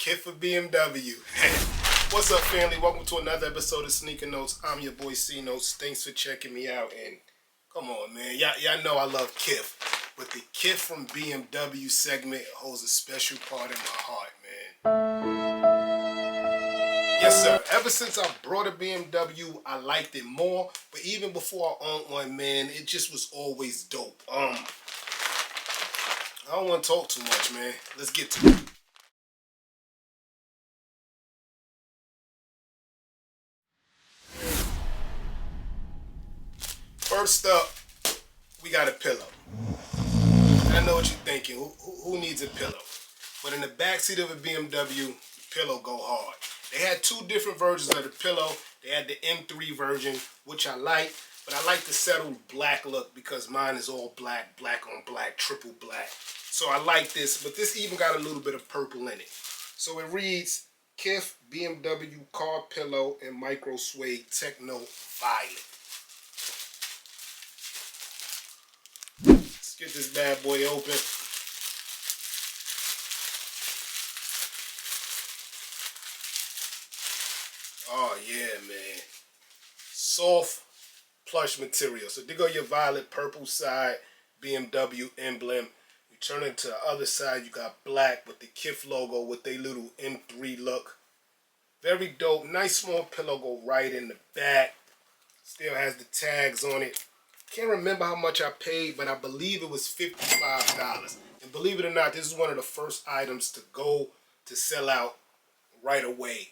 Kith for BMW. What's up, family? Welcome to another episode of Sneaker Notes. I'm your boy C Notes. Thanks for checking me out. And come on, man. Y'all know I love Kith. But the Kith from BMW segment holds a special part in my heart, man. Yes, sir. Ever since I brought a BMW, I liked it more. But even before I owned one, man, it just was always dope. I don't want to talk too much, man. Let's get to it. First up, we got a pillow. I know what you're thinking. Who needs a pillow? But in the backseat of a BMW, the pillow go hard. They had two different versions of the pillow. They had the M3 version, which I like. But I like the settled black look because mine is all black, black on black, triple black. So I like this, but this even got a little bit of purple in it. So it reads, Kith BMW car pillow and micro suede techno violet. Let's get this bad boy open. Oh yeah, man. Soft plush material. So there go your violet purple side, BMW emblem. You turn it to the other side, you got black with the Kith logo with their little M3 look. Very dope. Nice small pillow go right in the back. Still has the tags on it. Can't remember how much I paid, but I believe it was $55. And believe it or not, this is one of the first items to go to sell out right away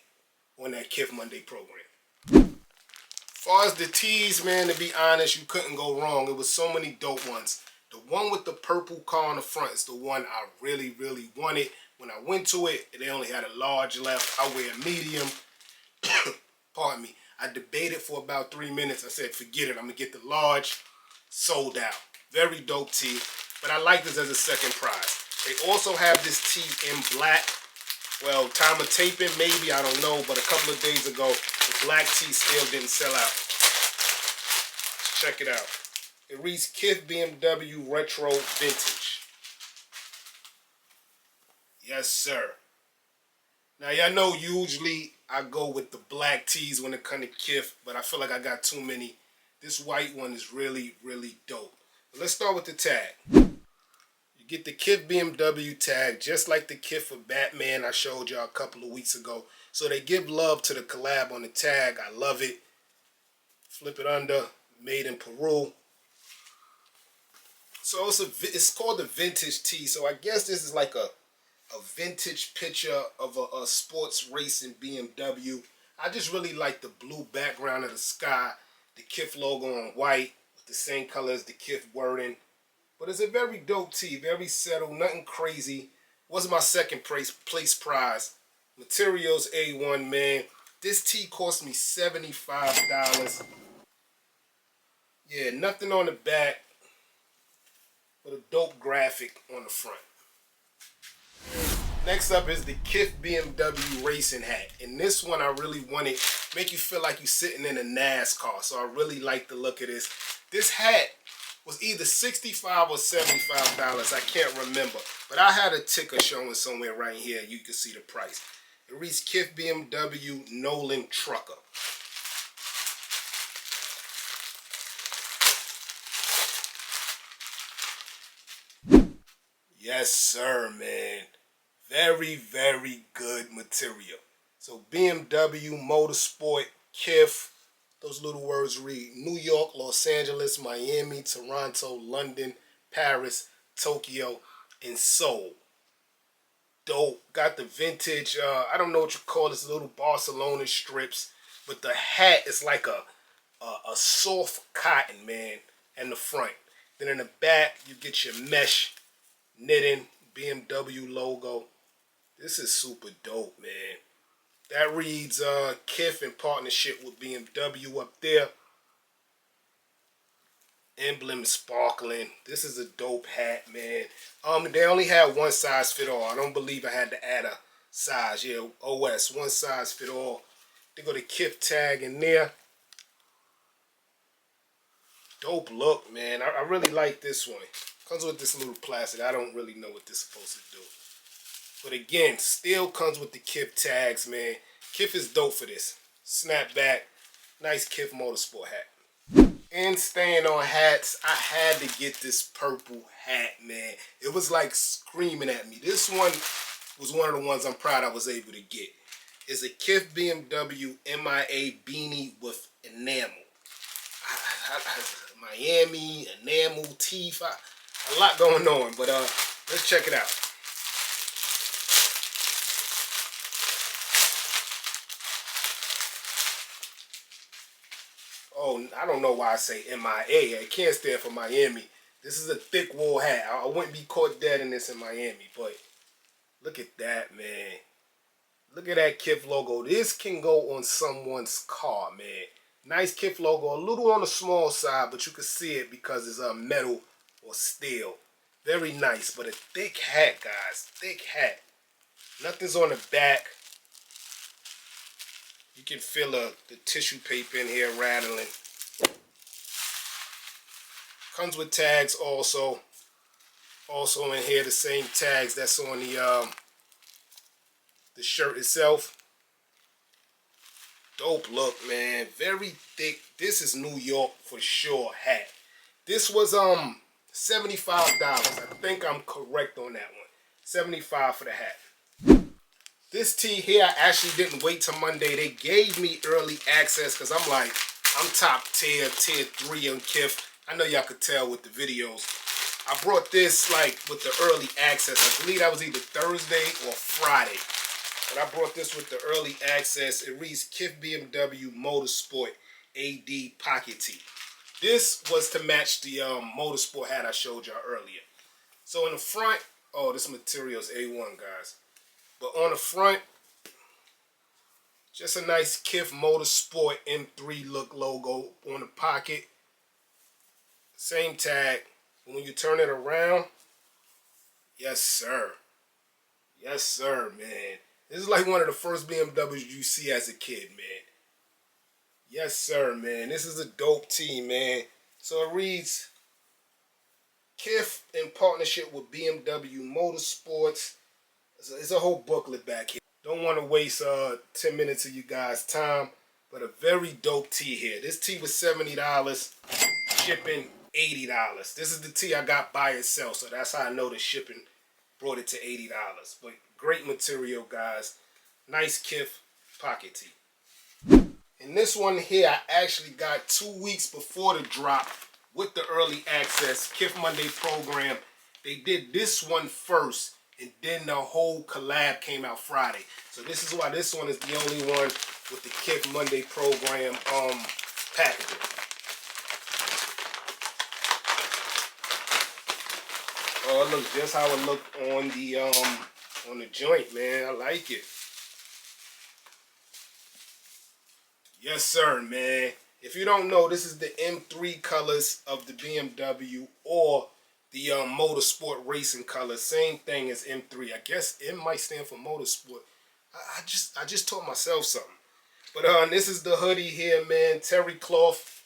on that Kith Monday program. As far as the tees, man, to be honest, you couldn't go wrong. It was so many dope ones. The one with the purple car on the front is the one I really, really wanted. When I went to it, they only had a large left. I wear a medium. Pardon me. I debated for about 3 minutes. I said, forget it. I'm going to get the large. Sold out. Very dope tee. But I like this as a second prize. They also have this tee in black. Well, time of taping, maybe, I don't know. But a couple of days ago, the black tee still didn't sell out. Let's check it out. It reads Kith BMW Retro Vintage. Yes, sir. Now, y'all know usually I go with the black tees when it comes to Kith, but I feel like I got too many. This white one is really, really dope. But let's start with the tag. You get the Kith BMW tag, just like the Kith for Batman I showed y'all a couple of weeks ago. So they give love to the collab on the tag. I love it. Flip it under. Made in Peru. So it's called the vintage tee. So I guess this is like a vintage picture of a sports racing BMW. I just really like the blue background of the sky. The Kith logo on white with the same color as the Kith wording. But it's a very dope tee. Very settled. Nothing crazy. Wasn't my second place prize. Materials A1, man. This tee cost me $75. Yeah, nothing on the back. But a dope graphic on the front. Next up is the Kith BMW racing hat. And this one I really wanted. Make you feel like you're sitting in a NASCAR. So I really like the look of this. This hat was either $65 or $75. I can't remember. But I had a ticker showing somewhere right here. You can see the price. It reads Kith BMW Nolan Trucker. Yes, sir, man. Very, very good material. So BMW, Motorsport, Kith, those little words read New York, Los Angeles, Miami, Toronto, London, Paris, Tokyo, and Seoul. Dope. Got the vintage, I don't know what you call this, little Barcelona strips, but the hat is like a soft cotton, man, and the front. Then in the back, you get your mesh knitting, BMW logo. This is super dope, man. That reads Kith in partnership with BMW up there. Emblem sparkling. This is a dope hat, man. They only had one size fit all. I don't believe I had to add a size. Yeah, OS, one size fit all. They got a Kith tag in there. Dope look, man. I really like this one. Comes with this little plastic. I don't really know what this is supposed to do. But again, still comes with the Kith tags, man. Kith is dope for this. Snapback, nice Kith Motorsport hat. And staying on hats, I had to get this purple hat, man. It was like screaming at me. This one was one of the ones I'm proud I was able to get. It's a Kith BMW MIA beanie with enamel. Miami, enamel, teeth, a lot going on, but let's check it out. Oh, I don't know why I say MIA. It can't stand for Miami. This is a thick wool hat. I wouldn't be caught dead in this in Miami, but look at that, man. Look at that Kith logo. This can go on someone's car, man. Nice Kith logo. A little on the small side, but you can see it because it's metal or steel. Very nice, but a thick hat, guys. Thick hat. Nothing's on the back. You can feel the tissue paper in here rattling. Comes with tags also. Also in here, the same tags that's on the shirt itself. Dope look, man. Very thick. This is New York for sure hat. This was $75. I think I'm correct on that one. $75 for the hat. This tee here, I actually didn't wait till Monday. They gave me early access because I'm like, I'm top tier 3 on Kith. I know y'all could tell with the videos. I brought this like with the early access. I believe that was either Thursday or Friday. But I brought this with the early access. It reads Kith BMW Motorsport AD Pocket Tee. This was to match the Motorsport hat I showed y'all earlier. So in the front, oh, this material is A1, guys. But on the front, just a nice Kith Motorsport M3 look logo on the pocket. Same tag. But when you turn it around, yes, sir. Yes, sir, man. This is like one of the first BMWs you see as a kid, man. Yes, sir, man. This is a dope tee, man. So it reads, Kith in partnership with BMW Motorsports. It's a whole booklet back here. Don't want to waste 10 minutes of you guys' time, but a very dope tee here. This tee was $70, shipping $80. This is the tee I got by itself, so that's how I know the shipping brought it to $80. But great material, guys. Nice Kith pocket tee. And this one here, I actually got 2 weeks before the drop with the early access Kith Monday program. They did this one first, and then the whole collab came out Friday. So this is why this one is the only one with the Kith Monday program packaging. Oh, it looks just how it looked on the joint, man. I like it. Yes, sir, man. If you don't know, this is the M3 colors of the BMW or the Motorsport racing color. Same thing as M3. I guess M might stand for Motorsport. I just taught myself something. But this is the hoodie here, man. Terry cloth.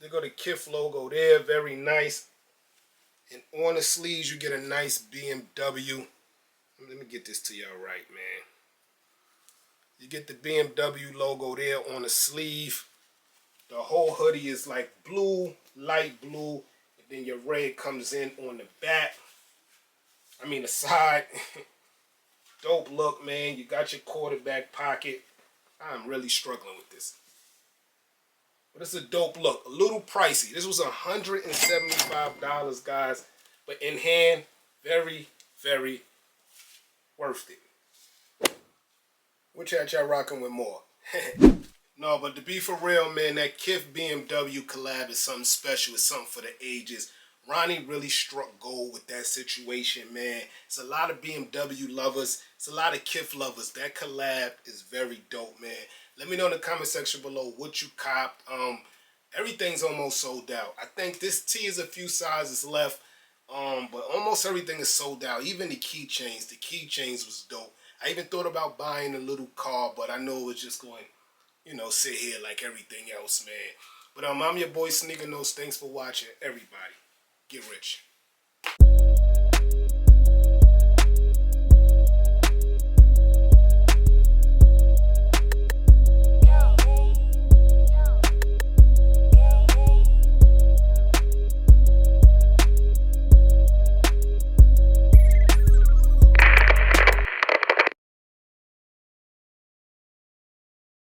They got the Kith logo there. Very nice. And on the sleeves, you get a nice BMW. Let me get this to y'all right, man. You get the BMW logo there on the sleeve. The whole hoodie is like blue, light blue. And then your red comes in on the back. I mean the side. Dope look, man. You got your quarterback pocket. I'm really struggling with this. But it's a dope look. A little pricey. This was $175, guys. But in hand, very, very worth it. Which hat y'all rocking with more? No, but to be for real, man, that Kith BMW collab is something special. It's something for the ages. Ronnie really struck gold with that situation, man. It's a lot of BMW lovers. It's a lot of Kith lovers. That collab is very dope, man. Let me know in the comment section below what you copped. Everything's almost sold out. I think this tee is a few sizes left, but almost everything is sold out. Even the keychains. The keychains was dope. I even thought about buying a little car, but I know it was just going, you know, sit here like everything else, man. But I'm your boy Sneaker Nose. Thanks for watching, everybody. Get rich.